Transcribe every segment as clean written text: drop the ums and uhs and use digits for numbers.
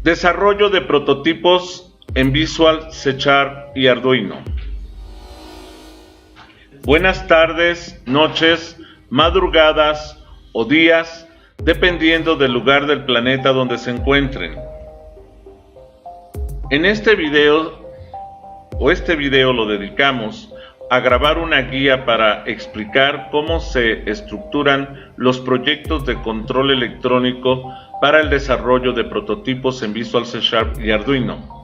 Desarrollo de prototipos en Visual C# y Arduino. Buenas tardes, noches, madrugadas o días, dependiendo del lugar del planeta donde se encuentren. En este video lo dedicamos a grabar una guía para explicar cómo se estructuran los proyectos de control electrónico para el desarrollo de prototipos en Visual C# y Arduino.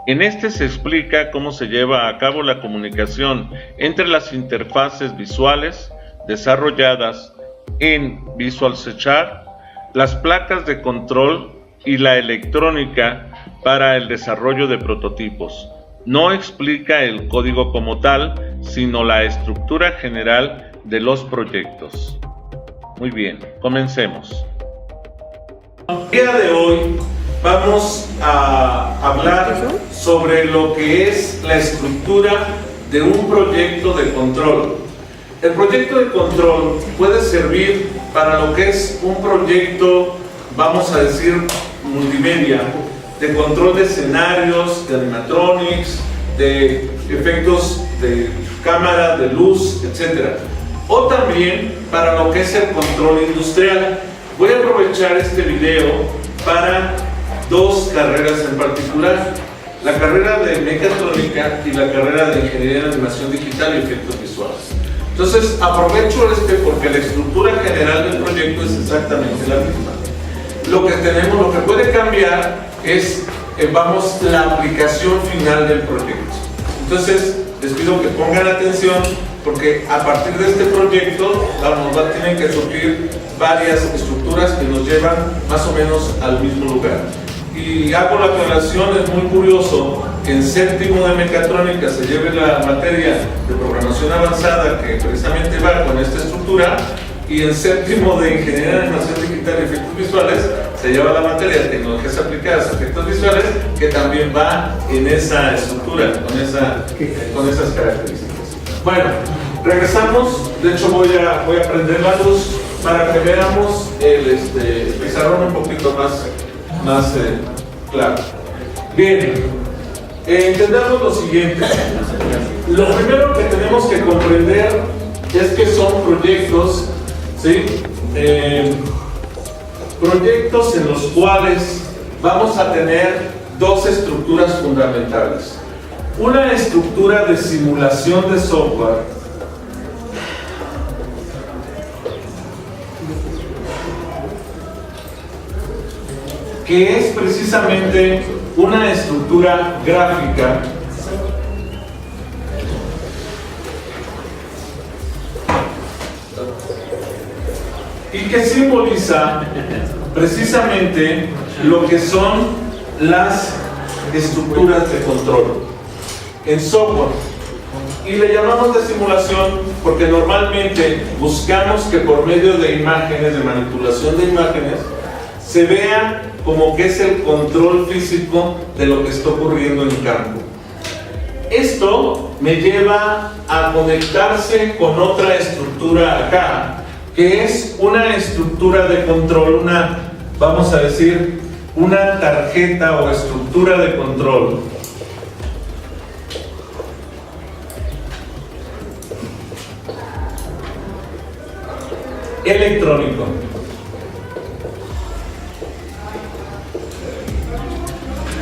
En este se explica cómo se lleva a cabo la comunicación entre las interfaces visuales desarrolladas en Visual C#, las placas de control y la electrónica para el desarrollo de prototipos. No explica el código como tal, sino la estructura general de los proyectos. Muy bien, comencemos. El día de hoy vamos a hablar sobre lo que es la estructura de un proyecto de control. El proyecto de control puede servir para lo que es un proyecto, vamos a decir, multimedia, de control de escenarios, de animatronics, de efectos de cámara, de luz, etc. O también para lo que es el control industrial. Voy a aprovechar este video para dos carreras en particular: la carrera de mecatrónica y la carrera de ingeniería en animación digital y efectos visuales. Entonces aprovecho porque la estructura general del proyecto es exactamente la misma. Lo que puede cambiar es, la aplicación final del proyecto. Entonces les pido que pongan atención, porque a partir de este proyecto tienen que surgir varias estructuras que nos llevan más o menos al mismo lugar. Y hago la aclaración, es muy curioso que en séptimo de mecatrónica se lleve la materia de programación avanzada que precisamente va con esta estructura, y en séptimo de ingeniería en animación digital y efectos visuales se lleva la materia de tecnologías aplicadas a efectos visuales, que también va en esa estructura, con esas características. Bueno, regresamos. De hecho voy a prender la luz para que veamos el pizarrón un poquito más claro. Bien, entendamos lo siguiente. Lo primero que tenemos que comprender es que son proyectos, ¿sí? Proyectos en los cuales vamos a tener dos estructuras fundamentales. Una estructura de simulación de software, que es precisamente una estructura gráfica y que simboliza precisamente lo que son las estructuras de control en software. Y le llamamos de simulación porque normalmente buscamos que por medio de imágenes, de manipulación de imágenes, se vea como que es el control físico de lo que está ocurriendo en campo. Esto me lleva a conectarse con otra estructura acá, que es una estructura de control, vamos a decir, una tarjeta o estructura de control electrónico.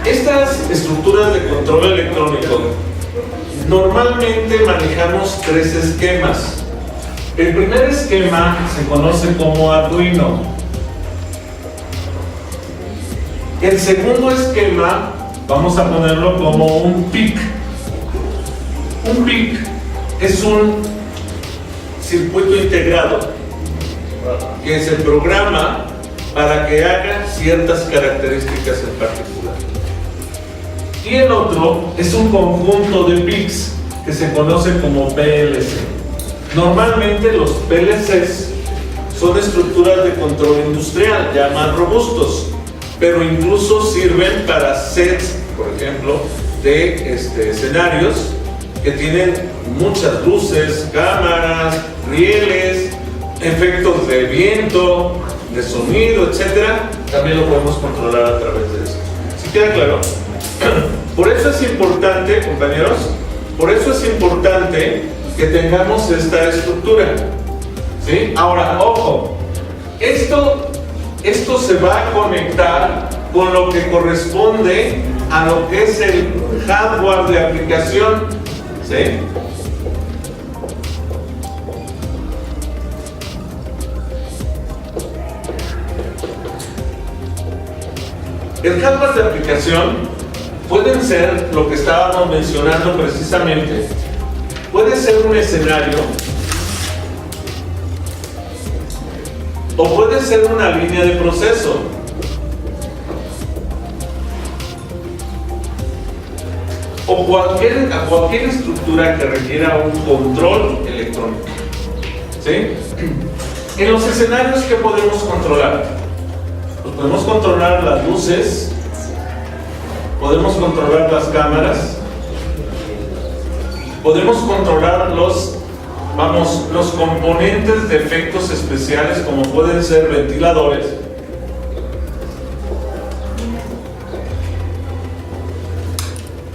Estas estructuras de control electrónico normalmente manejamos tres esquemas. El primer esquema se conoce como Arduino. El segundo esquema vamos a ponerlo como un PIC. Un PIC es un circuito integrado que se programa para que haga ciertas características en particular. Y el otro es un conjunto de PICs que se conoce como PLC. Normalmente los PLCs son estructuras de control industrial ya más robustos, pero incluso sirven para sets, por ejemplo, de escenarios que tienen muchas luces, cámaras, rieles, efectos de viento, de sonido, etcétera, también lo podemos controlar a través de esto. ¿Sí queda claro? Por eso es importante, compañeros, por eso es importante que tengamos esta estructura, ¿sí? Ahora, ojo, esto se va a conectar con lo que corresponde a lo que es el hardware de aplicación, ¿sí? El hardware de aplicación pueden ser lo que estábamos mencionando precisamente. Puede ser un escenario o puede ser una línea de proceso. O cualquier estructura que requiera un control electrónico, ¿sí? En los escenarios, ¿qué podemos controlar? Pues podemos controlar las luces, podemos controlar las cámaras, podemos controlar los componentes de efectos especiales, como pueden ser ventiladores,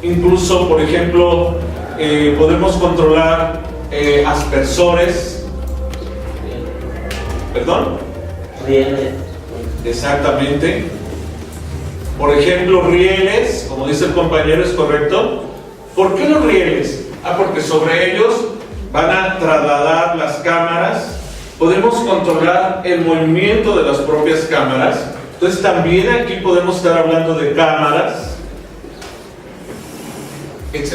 incluso, por ejemplo, podemos controlar aspersores. ¿Perdón? Rieles. Exactamente. Por ejemplo, rieles, como dice el compañero, es correcto. ¿Por qué los rieles? Porque sobre ellos van a trasladar las cámaras. Podemos controlar el movimiento de las propias cámaras. Entonces también aquí podemos estar hablando de cámaras, etc.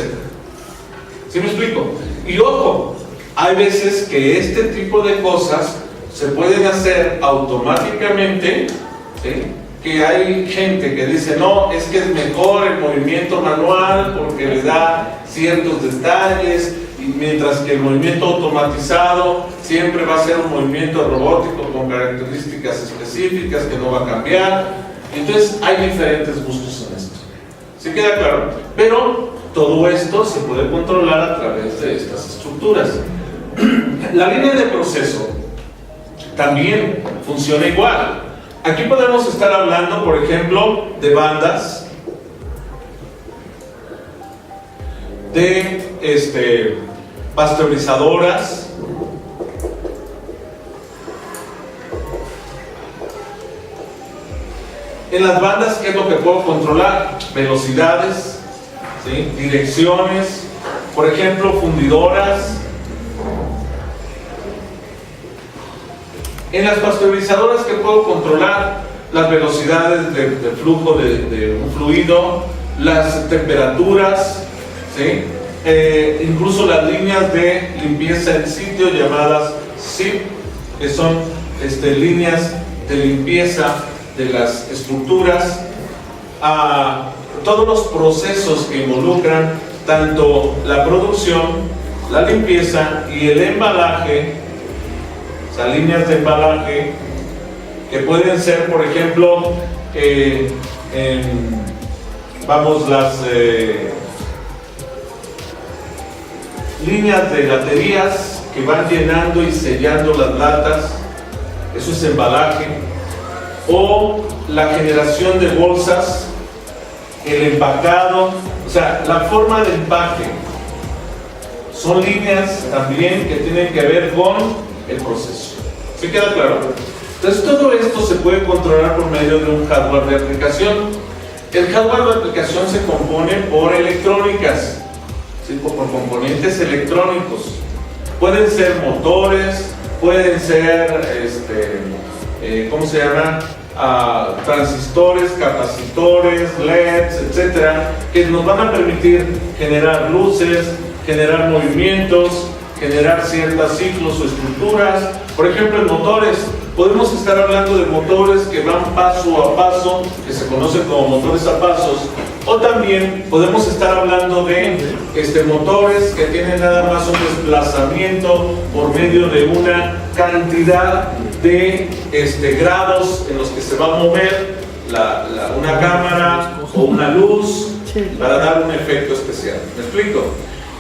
¿Sí me explico? Y ojo, hay veces que este tipo de cosas se pueden hacer automáticamente, ¿sí? Que hay gente que dice, no, es que es mejor el movimiento manual porque le da ciertos detalles, y mientras que el movimiento automatizado siempre va a ser un movimiento robótico con características específicas que no va a cambiar. Entonces hay diferentes gustos en esto. ¿Sí queda claro? Pero todo esto se puede controlar a través de estas estructuras. La línea de proceso también funciona igual. Aquí podemos estar hablando, por ejemplo, de bandas, de pasteurizadoras, en las bandas, ¿qué es lo que puedo controlar? Velocidades, ¿sí? Direcciones, por ejemplo, fundidoras. En las pasteurizadoras, ¿qué puedo controlar? Las velocidades de flujo de un fluido, las temperaturas, ¿sí? Incluso las líneas de limpieza en sitio llamadas SIP, que son líneas de limpieza de las estructuras. Todos los procesos que involucran tanto la producción, la limpieza y el embalaje, o sea, líneas de embalaje, que pueden ser, por ejemplo, las líneas de laterías que van llenando y sellando las latas, eso es embalaje, o la generación de bolsas, el empacado, o sea, la forma de empaque. Son líneas también que tienen que ver con el proceso. ¿Sí queda claro? Entonces todo esto se puede controlar por medio de un hardware de aplicación. El hardware de aplicación se compone por electrónicas, ¿sí? Por componentes electrónicos. Pueden ser motores, pueden ser ¿cómo se llama? Transistores, capacitores, LEDs, etcétera, que nos van a permitir generar luces, generar movimientos, generar ciertos ciclos o estructuras. Por ejemplo, en motores, podemos estar hablando de motores que van paso a paso, que se conocen como motores a pasos, o también podemos estar hablando de motores que tienen nada más un desplazamiento por medio de una cantidad de grados en los que se va a mover una cámara o una luz para dar un efecto especial. ¿Me explico?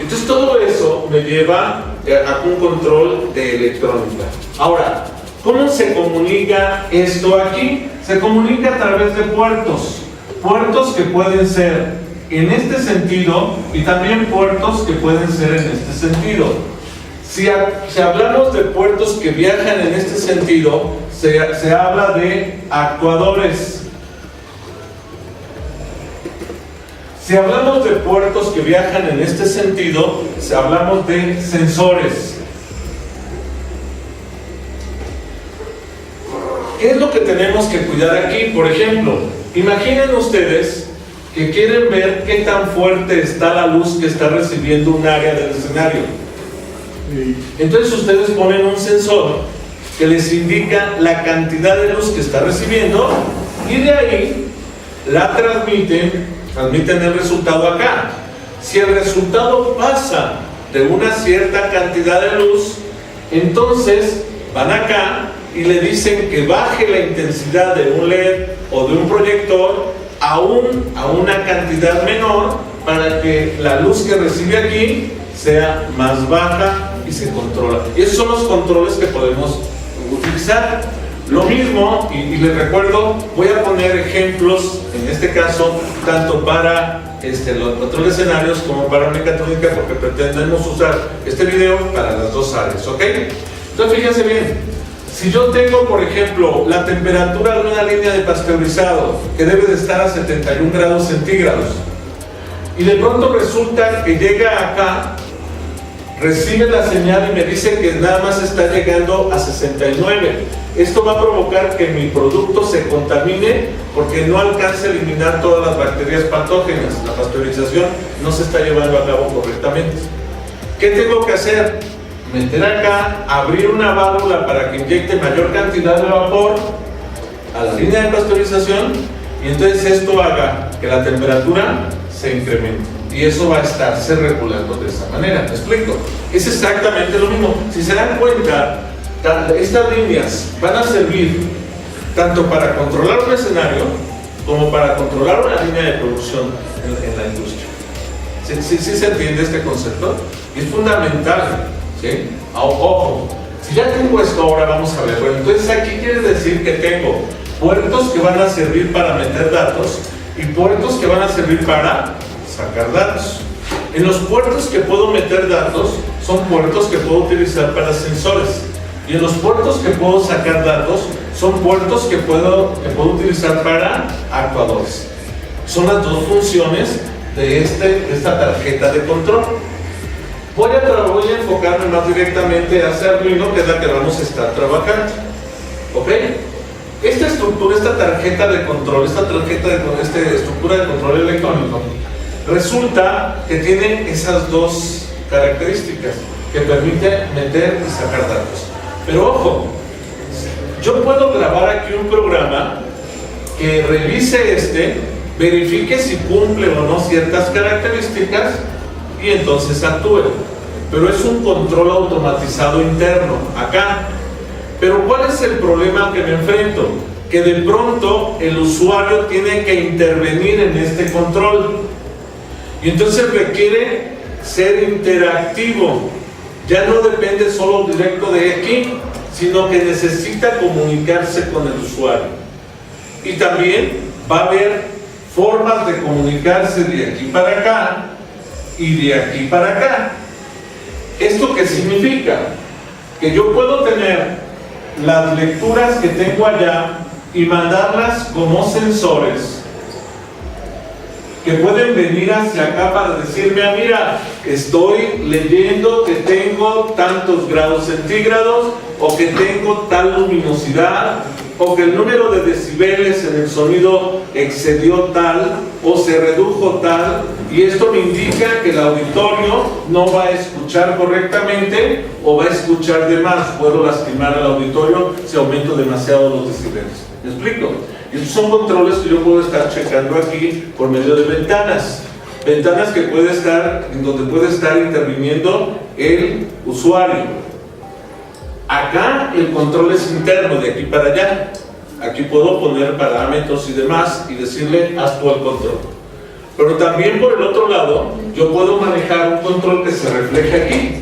Entonces todo eso me lleva a un control de electrónica. Ahora, ¿cómo se comunica esto aquí? Se comunica a través de puertos. puertos que pueden ser en este sentido y también puertos que pueden ser en este sentido. Si hablamos de puertos que viajan en este sentido, se habla de actuadores. Si hablamos de puertos que viajan en este sentido, hablamos de sensores. ¿Qué es lo que tenemos que cuidar aquí? Por ejemplo, imaginen ustedes que quieren ver qué tan fuerte está la luz que está recibiendo un área del escenario. Entonces ustedes ponen un sensor que les indica la cantidad de luz que está recibiendo y de ahí la transmiten el resultado acá. Si el resultado pasa de una cierta cantidad de luz, entonces van acá y le dicen que baje la intensidad de un LED o de un proyector a una cantidad menor para que la luz que recibe aquí sea más baja y se controla. Y esos son los controles que podemos utilizar. Lo mismo, y les recuerdo, voy a poner ejemplos, en este caso, tanto para los controles de escenarios como para mecatrónica, porque pretendemos usar este video para las dos áreas, ¿ok? Entonces, fíjense bien, si yo tengo, por ejemplo, la temperatura de una línea de pasteurizado que debe de estar a 71 grados centígrados, y de pronto resulta que llega acá, recibe la señal y me dice que nada más está llegando a 69. Esto va a provocar que mi producto se contamine porque no alcance a eliminar todas las bacterias patógenas. La pasteurización no se está llevando a cabo correctamente. ¿Qué tengo que hacer? Meter acá, abrir una válvula para que inyecte mayor cantidad de vapor a la línea de pasteurización y entonces esto haga que la temperatura se incremente. Y eso va a estarse regulando de esa manera. ¿Me explico? Es exactamente lo mismo. Si se dan cuenta, estas líneas van a servir tanto para controlar un escenario como para controlar una línea de producción en la industria. ¿Sí se entiende este concepto? Y es fundamental, ¿sí? Ojo, si ya tengo esto ahora, vamos a ver. Bueno, entonces aquí quiere decir que tengo puertos que van a servir para meter datos y puertos que van a servir para sacar datos. En los puertos que puedo meter datos son puertos que puedo utilizar para sensores y en los puertos que puedo sacar datos son puertos que puedo utilizar para actuadores. Son las dos funciones de esta tarjeta de control. Voy a enfocarme más directamente hacia Arduino, que es la que vamos a estar trabajando. ¿Ok? Esta estructura, esta tarjeta de control, esta estructura de control electrónico, resulta que tiene esas dos características que permite meter y sacar datos. Pero ojo, yo puedo grabar aquí un programa que revise verifique si cumple o no ciertas características y entonces actúe. Pero es un control automatizado interno acá. Pero ¿cuál es el problema que me enfrento? Que de pronto el usuario tiene que intervenir en este control. Y entonces requiere ser interactivo. Ya no depende solo directo de aquí, sino que necesita comunicarse con el usuario. Y también va a haber formas de comunicarse de aquí para acá y de aquí para acá. ¿Esto qué significa? Que yo puedo tener las lecturas que tengo allá y mandarlas como sensores que pueden venir hacia acá para decirme, mira, estoy leyendo que tengo tantos grados centígrados o que tengo tal luminosidad o que el número de decibeles en el sonido excedió tal o se redujo tal, y esto me indica que el auditorio no va a escuchar correctamente o va a escuchar de más. Puedo lastimar al auditorio si aumento demasiado los decibeles. ¿Me explico? Y estos son controles que yo puedo estar checando aquí por medio de ventanas que donde puede estar interviniendo el usuario. Acá el control es interno, de aquí para allá. Aquí puedo poner parámetros y demás y decirle, haz tú el control. Pero también por el otro lado, yo puedo manejar un control que se refleje aquí.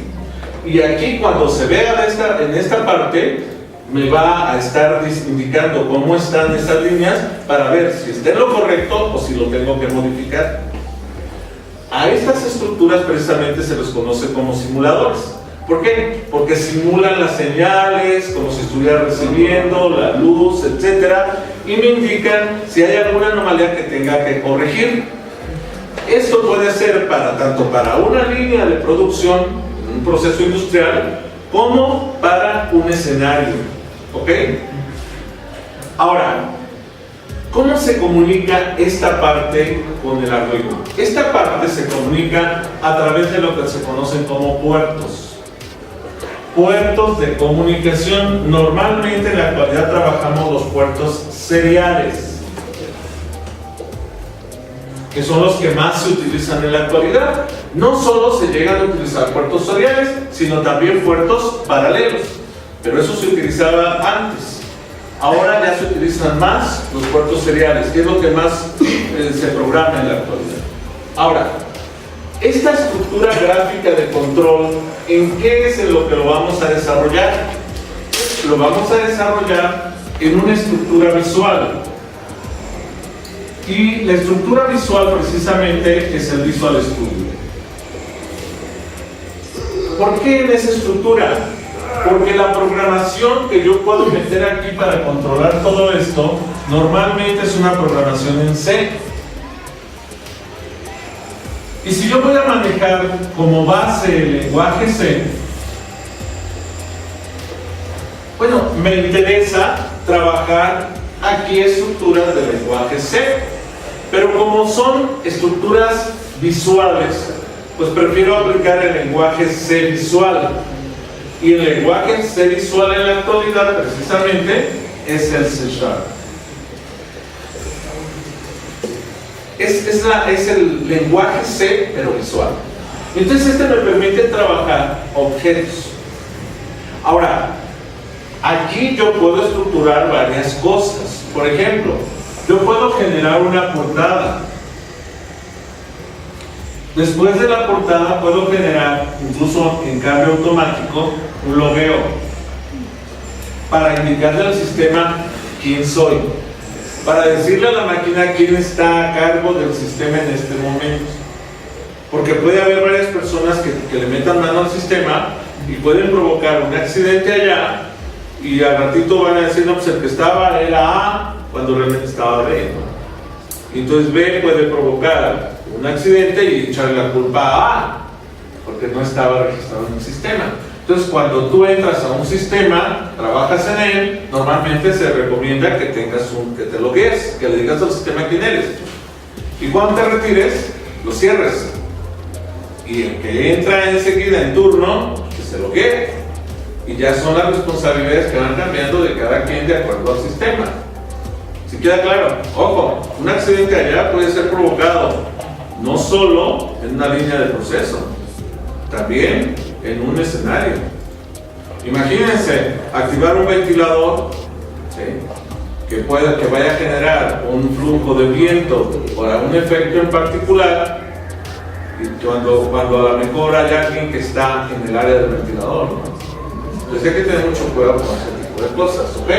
Y aquí, cuando se vea en esta parte, me va a estar indicando cómo están esas líneas para ver si está en lo correcto o si lo tengo que modificar. A estas estructuras precisamente se les conoce como simuladores. ¿Por qué? Porque simulan las señales, como si estuviera recibiendo la luz, etcétera, y me indican si hay alguna anomalía que tenga que corregir. Esto puede ser tanto para una línea de producción, un proceso industrial, como para un escenario. ¿Ok? Ahora, ¿cómo se comunica esta parte con el Arduino? Esta parte se comunica a través de lo que se conocen como puertos. Puertos de comunicación. Normalmente en la actualidad trabajamos los puertos seriales, que son los que más se utilizan en la actualidad. No solo se llegan a utilizar puertos seriales, sino también puertos paralelos, pero eso se utilizaba antes. Ahora ya se utilizan más los puertos seriales, que es lo que más se programa en la actualidad. Ahora, esta estructura gráfica de control, ¿en qué es en lo que lo vamos a desarrollar? Lo vamos a desarrollar en una estructura visual. Y la estructura visual precisamente es el Visual Studio. ¿Por qué en esa estructura? Porque la programación que yo puedo meter aquí para controlar todo esto normalmente es una programación en C. Y si yo voy a manejar como base el lenguaje C, bueno, me interesa trabajar aquí estructuras de lenguaje C, pero como son estructuras visuales, pues prefiero aplicar el lenguaje C visual. Y el lenguaje C visual en la actualidad precisamente es el C#. Es el lenguaje C, pero visual. Entonces este me permite trabajar objetos. Ahora, aquí yo puedo estructurar varias cosas. Por ejemplo, yo puedo generar una portada. Después de la portada puedo generar, incluso en cambio automático, un logueo para indicarle al sistema quién soy, para decirle a la máquina quién está a cargo del sistema en este momento. Porque puede haber varias personas que le metan mano al sistema y pueden provocar un accidente allá, y al ratito van a decir, no, pues el que estaba era A cuando realmente estaba B, ¿no? Y entonces B puede provocar un accidente y echarle la culpa a A porque no estaba registrado en el sistema. Entonces, cuando tú entras a un sistema, trabajas en él, normalmente se recomienda que te logues, que le digas al sistema quién eres. Y cuando te retires, lo cierres. Y el que entra enseguida en turno, que se loguee. Y ya son las responsabilidades que van cambiando de cada quien de acuerdo al sistema. Si queda claro, ojo, un accidente allá puede ser provocado no solo en una línea de proceso, también en un escenario. Imagínense activar un ventilador, ¿sí?, que vaya a generar un flujo de viento para un efecto en particular, y cuando a lo mejor hay alguien que está en el área del ventilador, ¿no? Entonces hay que tener mucho cuidado con ese tipo de cosas, ¿ok?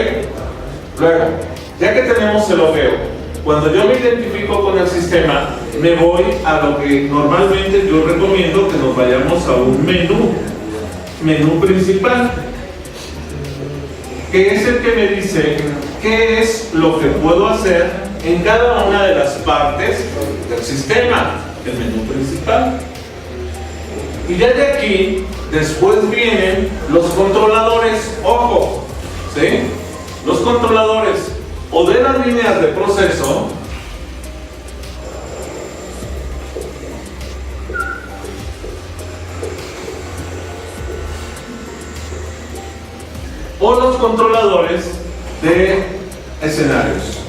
Luego, ya que tenemos el logueo, cuando yo me identifico con el sistema, me voy a lo que normalmente yo recomiendo que nos vayamos a un menú principal, que es el que me dice qué es lo que puedo hacer en cada una de las partes del sistema, el menú principal. Y ya de aquí, después vienen los controladores, ojo, ¿sí? Los controladores o de las líneas de proceso, o los controladores de escenarios.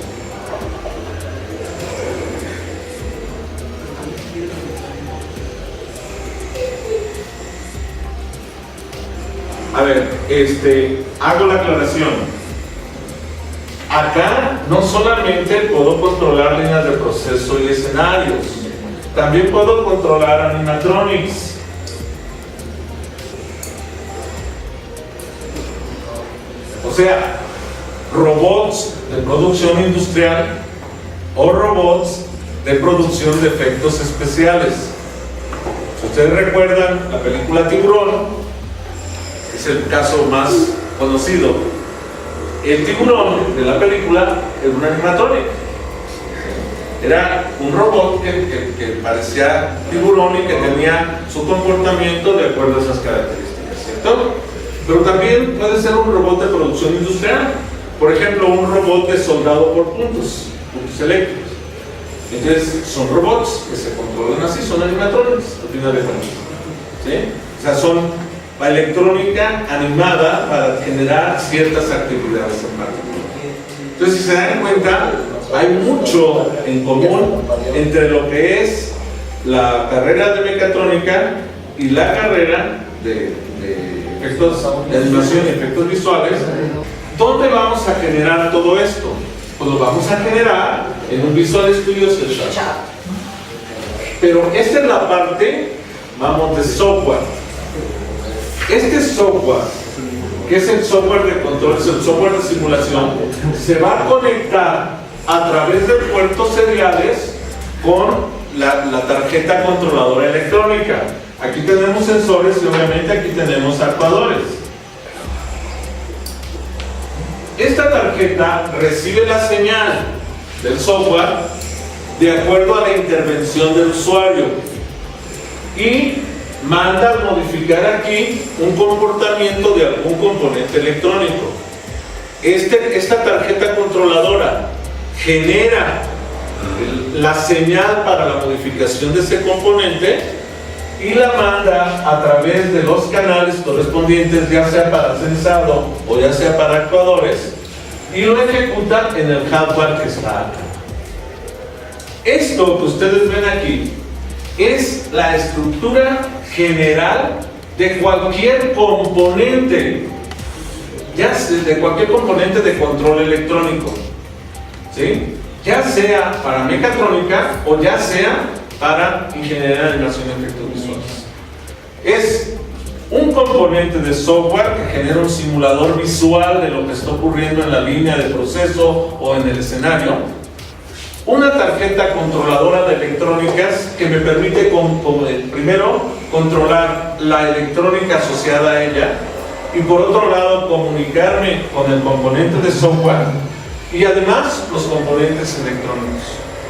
A ver, hago la aclaración. Acá no solamente puedo controlar líneas de proceso y escenarios, también puedo controlar animatronics. O sea, robots de producción industrial o robots de producción de efectos especiales. Si ustedes recuerdan la película Tiburón, es el caso más conocido. El tiburón de la película era un animatronic. Era un robot que parecía tiburón y que tenía su comportamiento de acuerdo a esas características, ¿cierto? Pero también puede ser un robot de producción industrial. Por ejemplo, un robot de soldado por puntos eléctricos. Entonces, son robots que se controlan así, son animatronics, al final de cuentas. ¿Sí? O sea, son electrónica animada para generar ciertas actividades en particular. Entonces, si se dan cuenta, hay mucho en común entre lo que es la carrera de mecatrónica y la carrera de efectos de animación y efectos visuales. ¿Dónde vamos a generar todo esto? Pues lo vamos a generar en un Visual Studio C#. Pero esta es la parte, vamos, de software. Este software, que es el software de control, es el software de simulación, se va a conectar a través de puertos seriales con la tarjeta controladora electrónica. Aquí tenemos sensores y obviamente aquí tenemos actuadores. Esta tarjeta recibe la señal del software de acuerdo a la intervención del usuario y manda a modificar aquí un comportamiento de algún componente electrónico. Esta tarjeta controladora genera la señal para la modificación de ese componente y la manda a través de los canales correspondientes, ya sea para sensado o ya sea para actuadores, y lo ejecuta en el hardware que está acá. Esto que ustedes ven aquí es la estructura general de cualquier componente, ya sea de cualquier componente de control electrónico, ¿sí? Ya sea para mecatrónica o ya sea para ingeniería de animación y efectos visuales. Es un componente de software que genera un simulador visual de lo que está ocurriendo en la línea de proceso o en el escenario. Una tarjeta controladora de electrónicas que me permite primero controlar la electrónica asociada a ella y por otro lado comunicarme con el componente de software y además los componentes electrónicos.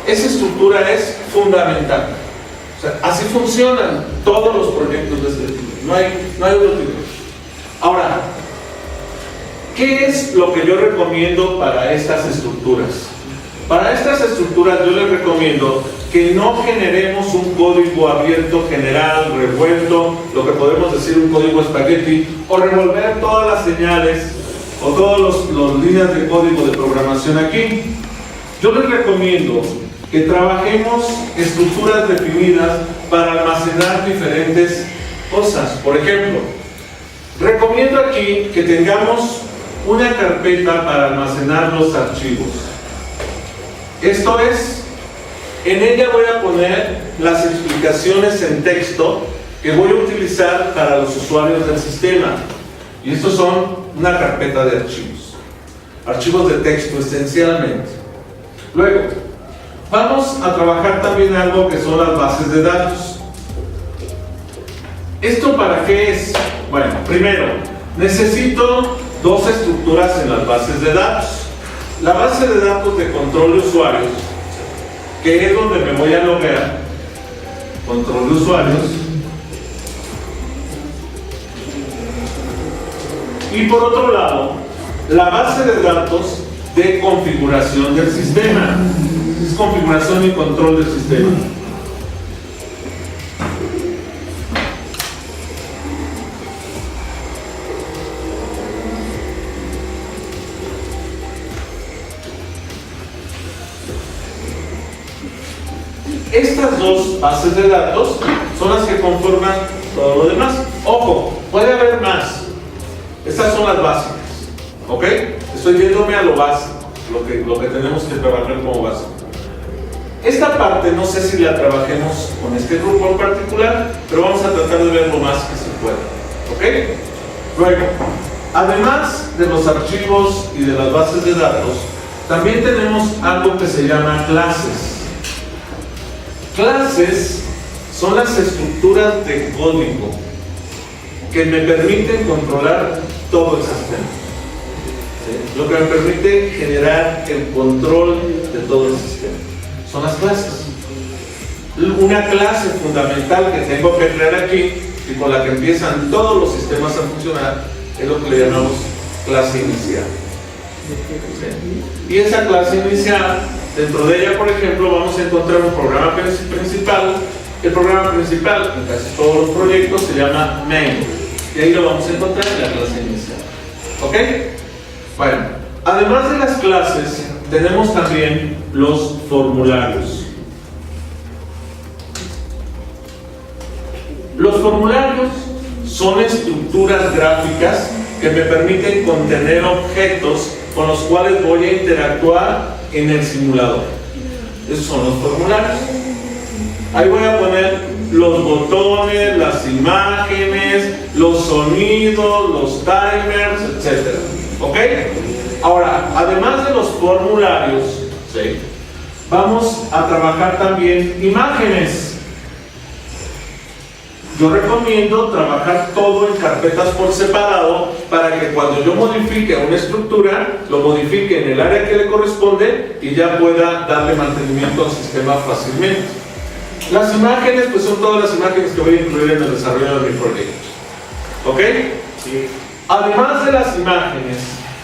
Esa estructura es fundamental. O sea, así funcionan todos los proyectos de este tipo. No hay otro tipo. Ahora, ¿qué es lo que yo recomiendo para estas estructuras? Para estas estructuras yo les recomiendo que no generemos un código abierto general, revuelto, lo que podemos decir un código espagueti, o revolver todas las señales o todas las líneas de código de programación aquí. Yo les recomiendo que trabajemos estructuras definidas para almacenar diferentes cosas. Por ejemplo, recomiendo aquí que tengamos una carpeta para almacenar los archivos. Esto es, en ella voy a poner las explicaciones en texto que voy a utilizar para los usuarios del sistema. Y estos son una carpeta de archivos de texto esencialmente. Luego, vamos a trabajar también algo que son las bases de datos. ¿Esto para qué es? Bueno, primero, necesito dos estructuras en las bases de datos. La base de datos de control de usuarios, que es donde me voy a loguear, control de usuarios, y por otro lado, la base de datos de configuración del sistema. Es configuración y control del sistema. Estas dos bases de datos son las que conforman todo lo demás. Ojo, puede haber más. Estas son las básicas, ¿ok? Estoy yéndome a lo básico, lo que tenemos que trabajar como básico. Esta parte no sé si la trabajemos con este grupo en particular, pero vamos a tratar de ver lo más que se pueda, ¿ok? Luego, Además de los archivos y de las bases de datos, también tenemos algo que se llama clases. Clases son las estructuras de código que me permiten controlar todo el sistema. ¿Sí? Lo que me permite generar el control de todo el sistema. Son las clases. Una clase fundamental que tengo que crear aquí y con la que empiezan todos los sistemas a funcionar es lo que le llamamos clase inicial. ¿Sí? Y esa clase inicial, dentro de ella, por ejemplo, vamos a encontrar un programa principal. El programa principal en casi todos los proyectos se llama main, y ahí lo vamos a encontrar en la clase inicial. ¿Ok? Bueno, además de las clases, tenemos también los formularios. Los formularios son estructuras gráficas que me permiten contener objetos con los cuales voy a interactuar en el simulador. Esos son los formularios. Ahí voy a poner los botones, las imágenes, los sonidos, los timers, etc. ¿Ok? Ahora, además de los formularios, ¿sí?, vamos a trabajar también imágenes. Yo recomiendo trabajar todo en carpetas por separado para que cuando yo modifique una estructura, lo modifique en el área que le corresponde y ya pueda darle mantenimiento al sistema fácilmente. Las imágenes, pues son todas las imágenes que voy a incluir en el desarrollo de mi proyecto. ¿Ok? Sí. Además de las imágenes,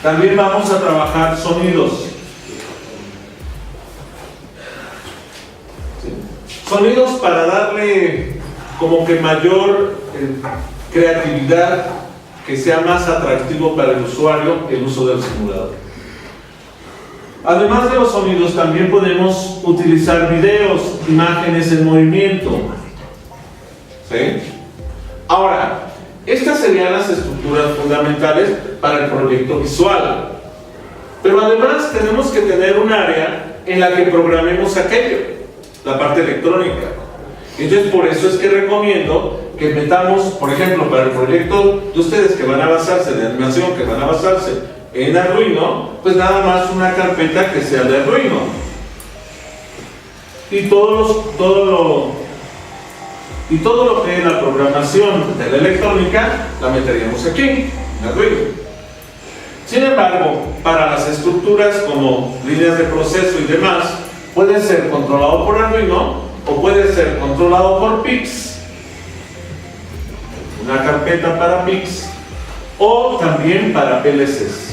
también vamos a trabajar sonidos. ¿Sí? Sonidos para darle como que mayor creatividad, que sea más atractivo para el usuario el uso del simulador. Además de los sonidos, también podemos utilizar videos, imágenes en movimiento. ¿Sí? Ahora, estas serían las estructuras fundamentales para el proyecto visual. Pero además tenemos que tener un área en la que programemos aquello, la parte electrónica. Entonces, por eso es que recomiendo que metamos, por ejemplo, para el proyecto de ustedes que van a basarse de animación, que van a basarse en Arduino, pues nada más una carpeta que sea de Arduino. Y todo lo que es la programación de la electrónica la meteríamos aquí, en Arduino. Sin embargo, para las estructuras como líneas de proceso y demás, puede ser controlado por Arduino o puede ser controlado por PIX, una carpeta para PIX, o también para PLCs.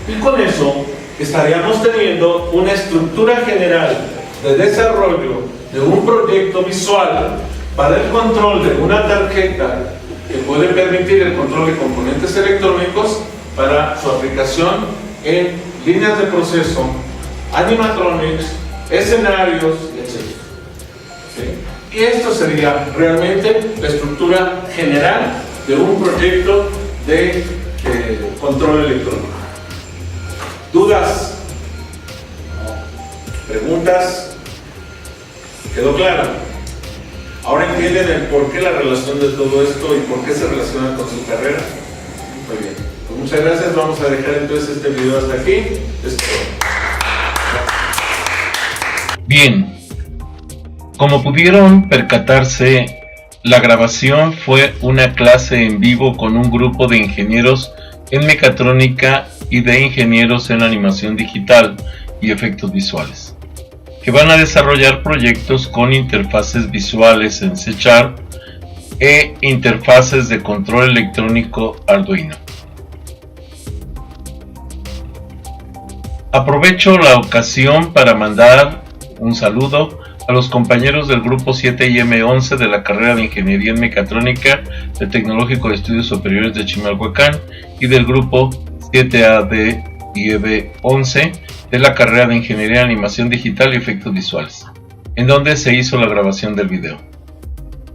Y con eso estaríamos teniendo una estructura general de desarrollo de un proyecto visual para el control de una tarjeta que puede permitir el control de componentes electrónicos para su aplicación en líneas de proceso, animatronics, escenarios, etc. ¿Sí? Y esto sería realmente la estructura general de un proyecto de control electrónico. ¿Dudas? ¿Preguntas? ¿Quedó claro? ¿Ahora entienden el por qué la relación de todo esto y por qué se relaciona con su carrera? Muy bien. Pues muchas gracias. Vamos a dejar entonces este video hasta aquí. Es todo. Bien, como pudieron percatarse, la grabación fue una clase en vivo con un grupo de ingenieros en mecatrónica y de ingenieros en animación digital y efectos visuales, que van a desarrollar proyectos con interfaces visuales en C# e interfaces de control electrónico Arduino. Aprovecho la ocasión para mandar un saludo a los compañeros del grupo 7 y M11 de la carrera de Ingeniería en Mecatrónica del Tecnológico de Estudios Superiores de Chimalhuacán y del grupo 7AD y EB11 de la carrera de Ingeniería en Animación Digital y Efectos Visuales, en donde se hizo la grabación del video.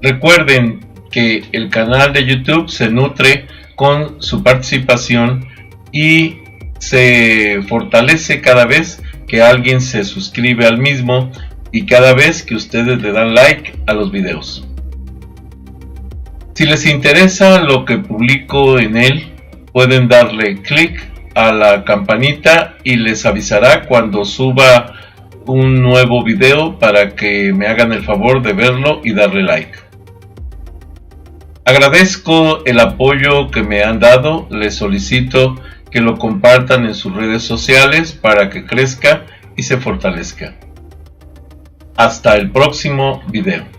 Recuerden que el canal de YouTube se nutre con su participación y se fortalece cada vez que alguien se suscribe al mismo y cada vez que ustedes le dan like a los videos. Si les interesa lo que publico en él, pueden darle clic a la campanita y les avisará cuando suba un nuevo video para que me hagan el favor de verlo y darle like. Agradezco el apoyo que me han dado, les solicito que lo compartan en sus redes sociales para que crezca y se fortalezca. Hasta el próximo video.